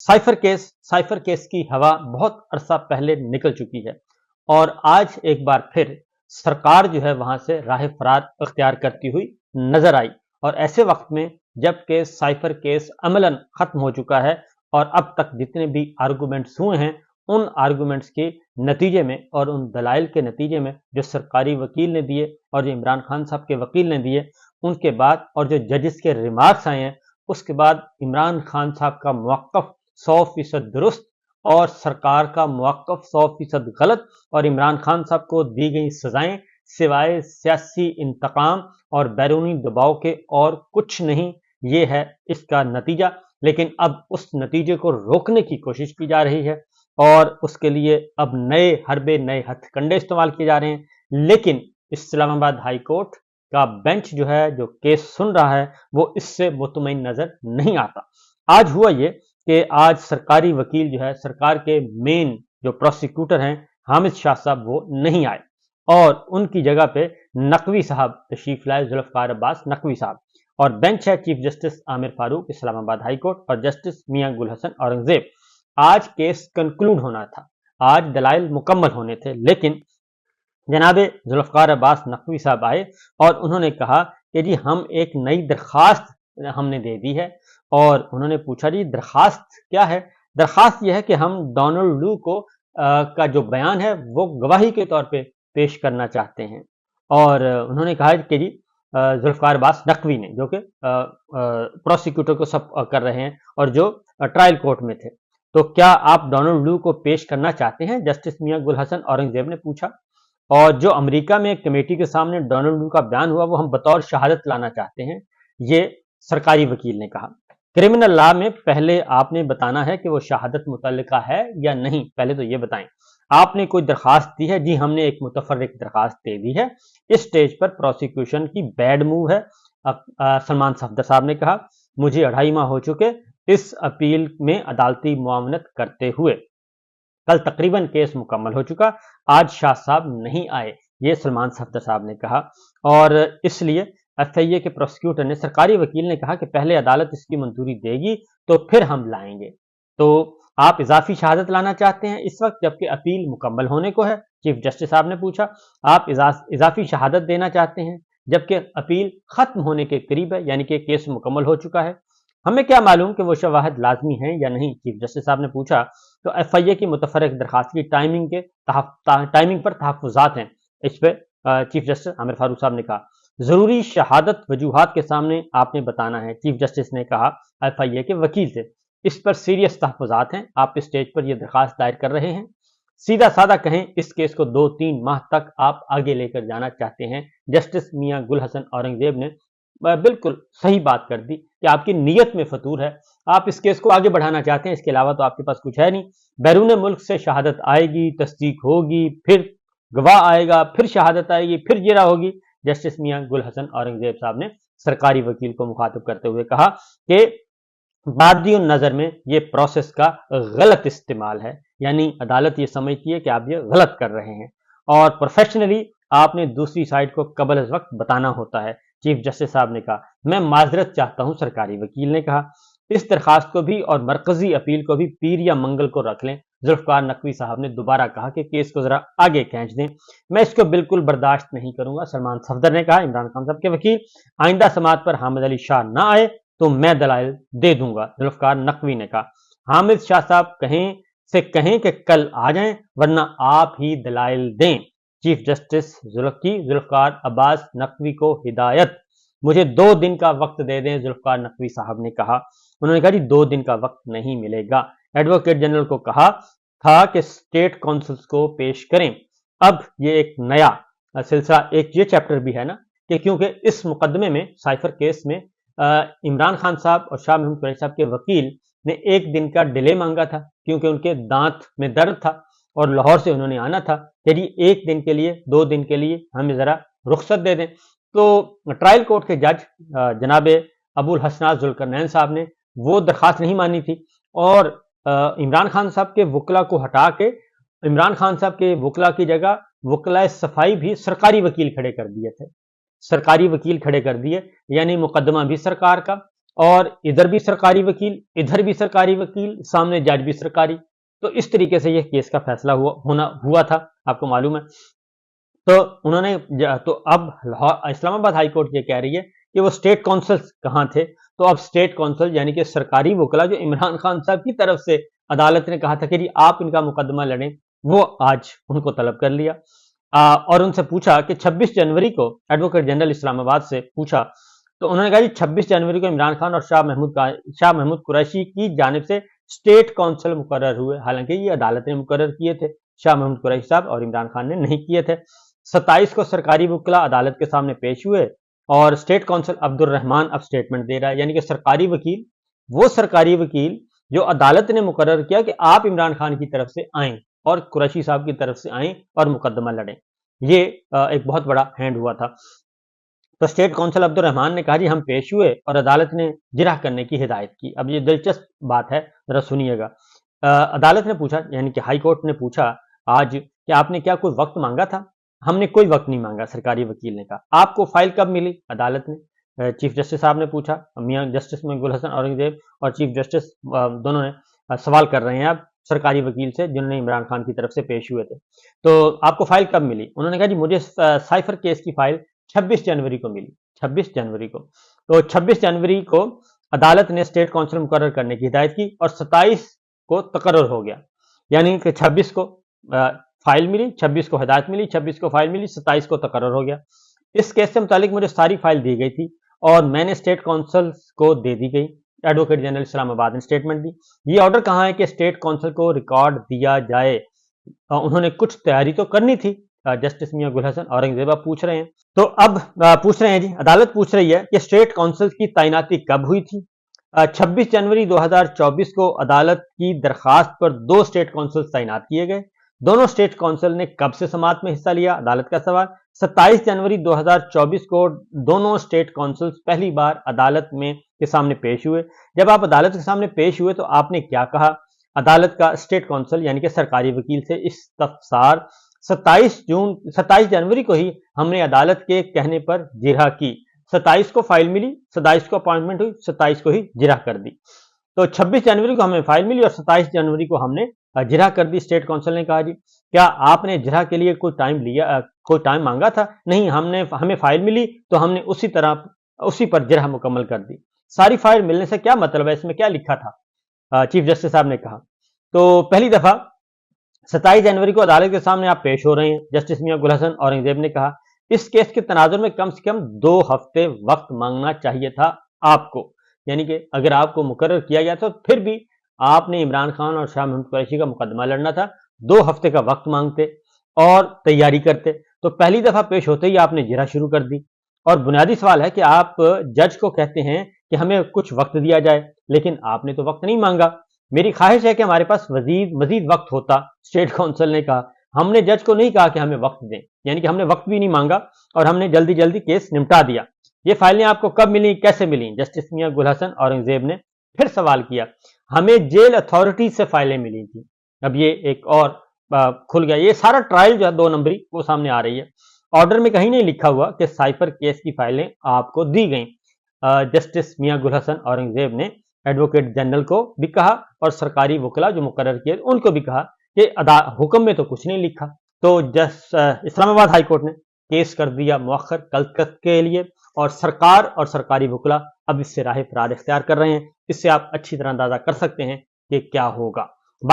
Cipher case की हवा बहुत अरसा पहले निकल चुकी है और आज एक बार फिर सरकार जो है वहां से राह फरार अख्तियार करती हुई नजर आई। और ऐसे वक्त में जबकि साइफर केस अमलन खत्म हो चुका है और अब तक जितने भी आर्गूमेंट्स हुए हैं उन आर्गूमेंट्स के नतीजे में और उन दलाइल के नतीजे में जो सरकारी वकील ने दिए और जो इमरान खान साहब के वकील ने दिए उनके बाद और जो जजेस के रिमार्क्स आए हैं उसके बाद इमरान खान साहब का मौक़िफ़ 100% दुरुस्त और सरकार का मौक़िफ़ 100% गलत और इमरान खान साहब को दी गई सजाएं सिवाय सियासी इंतकाम और बैरूनी दबाव के और कुछ नहीं, ये है इसका नतीजा। लेकिन अब उस नतीजे को रोकने की कोशिश की जा रही है और उसके लिए अब नए हरबे नए हथकंडे इस्तेमाल किए जा रहे हैं। लेकिन इस्लामाबाद हाई कोर्ट का बेंच जो है जो केस सुन रहा है वो इससे मुतमईन नजर नहीं आता। आज हुआ ये कि आज सरकारी वकील जो है सरकार के मेन जो प्रोसिक्यूटर हैं हामिद शाह साहब वो नहीं आए और उनकी जगह पे नकवी साहब तशरीफ लाए, जुल्फ़िकार अब्बास नकवी साहब। और बेंच है chief justice Aamir Farooq Islamabad high court और जस्टिस मियां गुल हसन औरंगजेब। आज केस कंक्लूड होना था, आज दलाइल मुकम्मल होने थे, लेकिन जनाबे जुल्फ़िकार अब्बास नकवी साहब आए और उन्होंने कहा कि जी हम एक नई दरखास्त हमने दे दी है। और उन्होंने पूछा जी दरखास्त क्या है? दरखास्त यह है कि हम डोनाल्ड लू को का जो बयान है वो गवाही के तौर पे पेश करना चाहते हैं। और उन्होंने कहा कि जी जुल्फ़िकार अब्बास नकवी ने जो कि प्रोसिक्यूटर को सब कर रहे हैं और जो ट्रायल कोर्ट में थे, तो क्या आप डोनाल्ड लू को पेश करना चाहते हैं? जस्टिस मियां गुल हसन औरंगजेब ने पूछा। और जो अमेरिका में एक कमेटी के सामने डोनाल्ड लू का बयान हुआ वो हम बतौर शहादत लाना चाहते हैं, ये सरकारी वकील ने कहा। क्रिमिनल लॉ में पहले आपने बताना है कि वो शहादत मुतल्लिका है या नहीं, पहले तो ये बताएं। आपने कोई दरखास्त दी है? जी हमने एक मुतफर्रिक दरखास्त दे दी है। इस स्टेज पर प्रोसिक्यूशन की बैड मूव है। सलमान सफदर साहब ने कहा मुझे 2.5 माह हो चुके इस अपील में अदालती मुआवनत करते हुए, कल तकरीबन केस मुकम्मल हो चुका, आज शाह साहब नहीं आए, ये सलमान सफदर साहब ने कहा। और इसलिए एफआईए के प्रोसिक्यूटर ने सरकारी वकील ने कहा कि पहले अदालत इसकी मंजूरी देगी तो फिर हम लाएंगे। तो आप इजाफी शहादत लाना चाहते हैं इस वक्त जबकि अपील मुकम्मल होने को है? चीफ जस्टिस साहब ने पूछा। आप इजाफी शहादत देना चाहते हैं जबकि अपील खत्म होने के करीब है, यानी कि केस मुकम्मल हो चुका है। हमें क्या मालूम कि वो शवाहद लाजमी हैं या नहीं, चीफ जस्टिस साहब ने पूछा। तो एफआईए की मुतफर्रिक दरखास्त की टाइमिंग पर तहफ्फुज़ात हैं, इस पर चीफ जस्टिस आमिर फारूक साहब ने कहा जरूरी शहादत वजूहात के सामने आपने बताना है। चीफ जस्टिस ने कहा एफआईए के वकील से इस पर सीरियस तहफ्फुज़ात हैं, आप इस स्टेज पर यह दरखास्त दायर कर रहे हैं, सीधा साधा कहें इस केस को 2-3 माह तक आप आगे लेकर जाना चाहते हैं। जस्टिस मियां गुल हसन औरंगजेब ने बिल्कुल सही बात कर दी कि आपकी नीयत में फतूर है, आप इस केस को आगे बढ़ाना चाहते हैं, इसके अलावा तो आपके पास कुछ है नहीं। बैरून मुल्क से शहादत आएगी, तस्दीक होगी, फिर गवाह आएगा, फिर शहादत आएगी, फिर जिरा होगी। जस्टिस मियां गुल हसन औरंगजेब साहब ने सरकारी वकील को मुखातिब करते हुए कहा कि बादियों नजर में ये प्रोसेस का गलत इस्तेमाल है, यानी अदालत ये समझती है कि आप ये गलत कर रहे हैं और प्रोफेशनली आपने दूसरी साइड को कबल अज वक्त बताना होता है। चीफ जस्टिस साहब ने कहा मैं माजरत चाहता हूं, सरकारी वकील ने कहा इस दरखास्त को भी और मरकजी अपील को भी पीर या मंगल को रख लें। जुल्फ़िकार नकवी साहब ने दोबारा कहा कि केस को जरा आगे खींच दें, मैं इसको बिल्कुल बर्दाश्त नहीं करूंगा। सलमान सफदर ने कहा इमरान खान साहब के वकील आइंदा समात पर हामिद अली शाह ना आए तो मैं दलाइल दे दूंगा। जुल्फ़िकार नकवी ने कहा हामिद शाह साहब कहें कि कल आ जाएं वरना आप ही दलाइल दें। चीफ जस्टिस जुल्फ़िकार अब्बास नकवी को हिदायत, मुझे 2 दिन का वक्त दे दें। जुल्फ़िकार नकवी साहब ने कहा, उन्होंने कहा जी 2 दिन का वक्त नहीं मिलेगा। एडवोकेट जनरल को कहा था कि स्टेट काउंसिल्स को पेश करें। अब ये एक नया सिलसिला, एक ये चैप्टर भी है ना कि क्योंकि इस मुकदमे में साइफर केस में इमरान खान साहब और शाह महमूद कुरैशी साहब के वकील ने 1 दिन का डिले मांगा था क्योंकि उनके दांत में दर्द था और लाहौर से उन्होंने आना था। यदि 1 दिन के लिए 2 दिन के लिए हमें जरा रुख्सत दे दें। तो ट्रायल कोर्ट के जज जनाब अबुल हसनात जुल्करनैन साहब ने वो दरखास्त नहीं मानी थी और इमरान खान साहब के वकला को हटा के इमरान खान साहब के वकला की जगह वकला सफाई भी सरकारी वकील खड़े कर दिए थे, सरकारी वकील खड़े कर दिए, यानी मुकदमा भी सरकार का اور ادھر بھی سرکاری وکیل، ادھر بھی سرکاری وکیل، سامنے جج بھی سرکاری. تو اس طریقے سے یہ کیس کا فیصلہ ہوا تھا، آپ کو معلوم ہے. تو انہوں نے تو اب اسلام آباد ہائی کورٹ یہ کہہ رہی ہے کہ وہ اسٹیٹ کونسل کہاں تھے. تو اب اسٹیٹ کونسل یعنی کہ سرکاری وکلا جو عمران خان صاحب کی طرف سے عدالت نے کہا تھا کہ جی آپ ان کا مقدمہ لڑیں، وہ آج ان کو طلب کر لیا اور ان سے پوچھا کہ 26 جنوری کو ایڈوکیٹ جنرل اسلام آباد سے پوچھا تو انہوں نے کہا جی 26 جنوری کو عمران خان اور شاہ محمود قریشی کی جانب سے اسٹیٹ کونسل مقرر ہوئے، حالانکہ یہ عدالت نے مقرر کیے تھے، شاہ محمود قریشی صاحب اور عمران خان نے نہیں کیے تھے. 27 کو سرکاری وکلا عدالت کے سامنے پیش ہوئے اور اسٹیٹ کونسل عبد الرحمان اب اسٹیٹمنٹ دے رہا ہے، یعنی کہ سرکاری وکیل، وہ سرکاری وکیل جو عدالت نے مقرر کیا کہ آپ عمران خان کی طرف سے آئیں اور قریشی صاحب کی طرف سے آئیں اور مقدمہ لڑیں. یہ ایک بہت بڑا ہینڈ ہوا تھا. تو اسٹیٹ کونسل عبد الرحمان نے کہا جی ہم پیش ہوئے اور عدالت نے جرح کرنے کی ہدایت کی. اب یہ دلچسپ بات ہے، ذرا سنیے گا. عدالت نے پوچھا، یعنی کہ ہائی کورٹ نے پوچھا آج کہ آپ نے کیا کوئی وقت مانگا تھا؟ ہم نے کوئی وقت نہیں مانگا، سرکاری وکیل نے کہا. آپ کو فائل کب ملی؟ عدالت نے چیف جسٹس صاحب نے پوچھا، میاں جسٹس میں گل حسن اورنگزیب اور چیف جسٹس دونوں نے سوال کر رہے ہیں اب سرکاری وکیل سے جنہوں نے عمران خان کی طرف سے پیش ہوئے تھے. تو آپ کو فائل کب ملی؟ انہوں نے کہا جی مجھے سائفر کیس کی فائل 26 جنوری کو ملی. 26 جنوری کو. تو 26 جنوری کو عدالت نے اسٹیٹ کونسل مقرر کرنے کی ہدایت کی اور 27 کو تقرر ہو گیا، یعنی کہ 26 کو فائل ملی، 26 کو ہدایت ملی، 26 کو فائل ملی، 27 کو تقرر ہو گیا. اس کیس سے متعلق مجھے ساری فائل دی گئی تھی اور میں نے اسٹیٹ کونسل کو دے دی گئی. ایڈوکیٹ جنرل اسلام آباد نے اسٹیٹمنٹ دی. یہ آرڈر کہاں ہے کہ اسٹیٹ کونسل کو ریکارڈ دیا جائے؟ انہوں نے کچھ تیاری تو کرنی تھی. جسٹس میاں گل حسن اورنگزیب پوچھ رہے ہیں. تو اب پوچھ رہے ہیں جی، عدالت پوچھ رہی ہے کہ اسٹیٹ کونسل کی تعیناتی کب ہوئی تھی؟ 26 جنوری 2024 کو عدالت کی درخواست پر 2 اسٹیٹ کونسل تعینات کیے گئے. دونوں اسٹیٹ کونسل نے کب سے سماعت میں حصہ لیا؟ عدالت کا سوال. 27 جنوری 2024 کو دونوں اسٹیٹ کونسل پہلی بار عدالت میں کے سامنے پیش ہوئے. جب آپ عدالت کے سامنے پیش ہوئے تو آپ نے کیا کہا؟ عدالت کا اسٹیٹ کونسل یعنی کہ سرکاری وکیل سے استفسار 27 جنوری کو ہی ہم نے عدالت کے کہنے پر جرح کی. 27 کو فائل ملی، 27 کو اپوائنٹمنٹ ہوئی، 27 کو ہی جرح کر دی. تو 26 جنوری کو ہمیں فائل ملی اور 27 جنوری کو ہم نے جرح کر دی. اسٹیٹ کونسل نے کہا جی کیا آپ نے جرح کے لیے کوئی ٹائم مانگا تھا؟ نہیں، ہمیں فائل ملی تو ہم نے اسی پر جرح مکمل کر دی. ساری فائل ملنے سے کیا مطلب ہے، اس میں کیا لکھا تھا؟ چیف جسٹس صاحب نے کہا تو پہلی دفعہ 27 جنوری کو عدالت کے سامنے آپ پیش ہو رہے ہیں. جسٹس میاں گل حسن اورنگزیب نے کہا اس کیس کے تناظر میں کم سے کم 2 ہفتے وقت مانگنا چاہیے تھا آپ کو، یعنی کہ اگر آپ کو مقرر کیا گیا تو پھر بھی آپ نے عمران خان اور شاہ محمود قریشی کا مقدمہ لڑنا تھا. 2 ہفتے کا وقت مانگتے اور تیاری کرتے. تو پہلی دفعہ پیش ہوتے ہی آپ نے جرح شروع کر دی. اور بنیادی سوال ہے کہ آپ جج کو کہتے ہیں کہ ہمیں کچھ وقت دیا جائے، لیکن آپ نے تو وقت نہیں مانگا. میری خواہش ہے کہ ہمارے پاس مزید وقت ہوتا. اسٹیٹ کونسل نے کہا ہم نے جج کو نہیں کہا کہ ہمیں وقت دیں، یعنی کہ ہم نے وقت بھی نہیں مانگا اور ہم نے جلدی کیس نمٹا دیا. یہ فائلیں آپ کو کب ملی، کیسے ملی؟ جسٹس میاں گل حسن اورنگزیب نے پھر سوال کیا. ہمیں جیل اتھارٹی سے فائلیں ملی تھی. اب یہ ایک اور کھل گیا. یہ سارا ٹرائل جو ہے 2 نمبری وہ سامنے آ رہی ہے. آرڈر میں کہیں نہیں لکھا ہوا کہ سائفر کیس کی فائلیں آپ کو دی گئیں. جسٹس میاں گل حسن اورنگزیب نے ایڈوکیٹ جنرل کو بھی کہا اور سرکاری وکلا جو مقرر کیے ان کو بھی کہا کہ حکم میں تو کچھ نہیں لکھا. تو اسلام آباد ہائی کورٹ نے کیس کر دیا مؤخر کل تک کے لیے اور سرکار اور سرکاری وکلا اب اس سے راہ فرار اختیار کر رہے ہیں. اس سے آپ اچھی طرح اندازہ کر سکتے ہیں کہ کیا ہوگا.